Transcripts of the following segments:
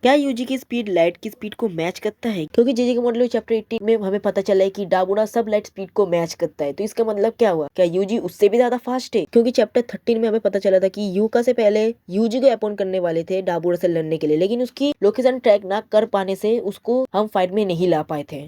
क्या यूजी की speed light की स्पीड को मैच करता है? क्योंकि जेजे के मॉडल चैप्टर 18 में हमें पता चला है कि डाबुरा सब लाइट स्पीड को मैच करता है। तो इसका मतलब क्या हुआ? क्या यूजी उससे भी ज्यादा फास्ट है? क्योंकि चैप्टर 13 में हमें पता चला था कि यूका से पहले यूजी को अपॉइंट करने वाले थे डाबुरा से लड़ने के लिए, लेकिन उसकी लोकेशन ट्रैक ना कर पाने से उसको हम फाइट में नहीं ला पाए थे।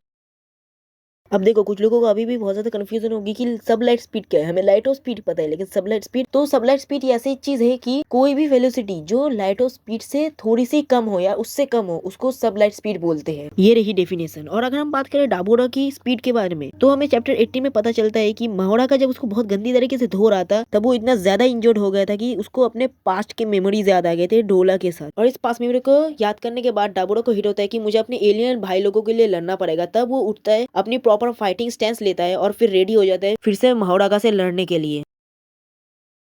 अब देखो, कुछ लोगों को अभी भी बहुत ज्यादा कंफ्यूजन होगी कि सब लाइट स्पीड क्या है। हमें लाइट ऑफ स्पीड पता है, लेकिन सब लाइट स्पीड, तो सब लाइट स्पीड ऐसी चीज है कि कोई भी वेलोसिटी जो लाइट ऑफ स्पीड से थोड़ी सी कम हो या उससे कम हो, उसको सब लाइट स्पीड बोलते हैं। ये रही डेफिनेशन। और अगर हम बात करें डाबोरा की स्पीड के बारे में, तो हमें चैप्टर 18 में पता चलता है कि महोरा का जब उसको बहुत गंदी तरीके से धो रहा था, तब वो इतना ज्यादा इंजर्ड हो गया था कि उसको अपने पास्ट के मेमोरीज याद आ गए थे डोला के साथ। और इस पास्ट मेमोरी को याद करने के बाद डाबोरा को हिट होता है कि मुझे अपने एलियन भाई लोगों के लिए लड़ना पड़ेगा। तब वो उठता है, अपनी प्रॉपर फाइटिंग स्टैंस लेता है और फिर रेडी हो जाता है फिर से महावड़ागा से लड़ने के लिए।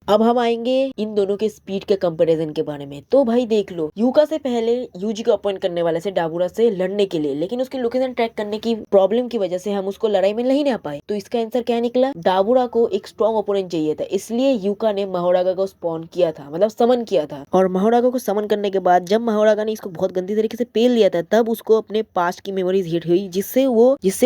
अब हम आएंगे इन दोनों के स्पीड के कंपैरिजन के बारे में। तो भाई देख लो, यूका से पहले यूजी को अपॉइंट करने वाले से डाबुरा से लड़ने के लिए, लेकिन उसकी लोकेशन ट्रैक करने की प्रॉब्लम की वजह से हम उसको लड़ाई में नहीं ना पाए। तो इसका आंसर क्या निकला? डाबुरा को एक स्ट्रॉन्ग ओपोनेंट चाहिए था, इसलिए यूका ने महावड़ागा को स्पॉन किया था, मतलब समन किया था। और महावड़ागा को समन करने के बाद जब महावड़ागा ने इसको बहुत गंदी तरीके से पेल लिया था, तब उसको अपने पास्ट की मेमोरीज हिट हुई, जिससे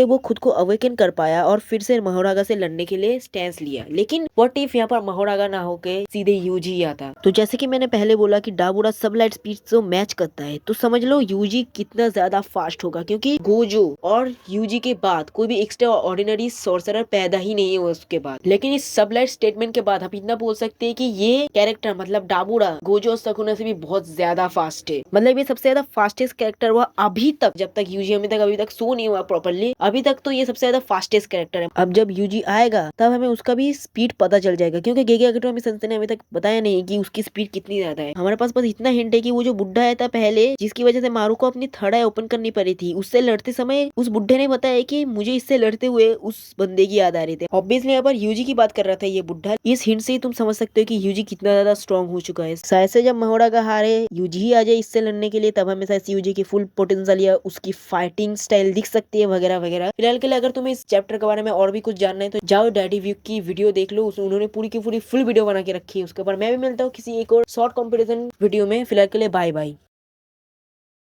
वो खुद को अवेकन कर पाया और फिर से महावड़ागा से लड़ने के लिए स्टैंस लिया। लेकिन व्हाट इफ यहाँ पर महावड़ागा ना होके सीधे यूजी आता? तो जैसे कि मैंने पहले बोला कि डाबुरा सब लाइट स्पीड से मैच करता है, तो समझ लो यूजी कितना ज्यादा फास्ट होगा, क्योंकि गोजो और यूजी के बाद कोई भी एक्स्ट्रा ऑर्डिनरी सोर्सरर पैदा ही नहीं हुआ उसके बाद। लेकिन इस सब लाइट स्टेटमेंट के बाद हम इतना बोल सकते हैं कि ये कैरेक्टर मतलब डाबुरा गोजो और सकुना से भी बहुत ज्यादा फास्ट है। मतलब ये सबसे ज्यादा फास्टेस्ट कैरेक्टर हुआ अभी तक, जब तक यूजी अभी तक शो नहीं हुआ प्रॉपरली, अभी तक तो ये सबसे ज्यादा फास्टेस्ट कैरेक्टर है। अब जब यूजी आएगा तब हमें उसका भी स्पीड पता चल जाएगा, क्योंकि गेगे संस्थान ने अभी तक बताया नहीं कि उसकी स्पीड कितनी ज्यादा है। हमारे पास बस इतना हिंट है कि वो जो बुढ़ा आया था पहले, जिसकी वजह से मारू को अपनी थर्ड आई ओपन करनी पड़ी थी, उससे लड़ते समय उस बुढ़े ने बताया कि मुझे इससे लड़ते हुए उस बंदे की याद आ रही थी। ऑब्वियसली यहाँ पर यूजी की बात कर रहा था ये बुढ़ा। इस हिंट से ही तुम समझ सकते हो कि यूजी कितना ज्यादा स्ट्रॉन्ग हो चुका है। शायद से जब महोड़ा का हारे यूजी ही आ जाए इससे लड़ने के लिए, तब हमें शायद यूजी की फुल पोटेंशियल या उसकी फाइटिंग स्टाइल दिख सकती है वगैरह वगैरह। फिलहाल के लिए अगर तुम्हें इस चैप्टर के बारे में और भी कुछ जानना है तो जाओ डैडी व्यू की वीडियो देख लो, उन्होंने पूरी की पूरी फुल वीडियो बना के रखी है उसके ऊपर। मैं भी मिलता हूँ किसी एक और शॉर्ट कंपैरिजन वीडियो में। फिलहाल के लिए बाय बाय।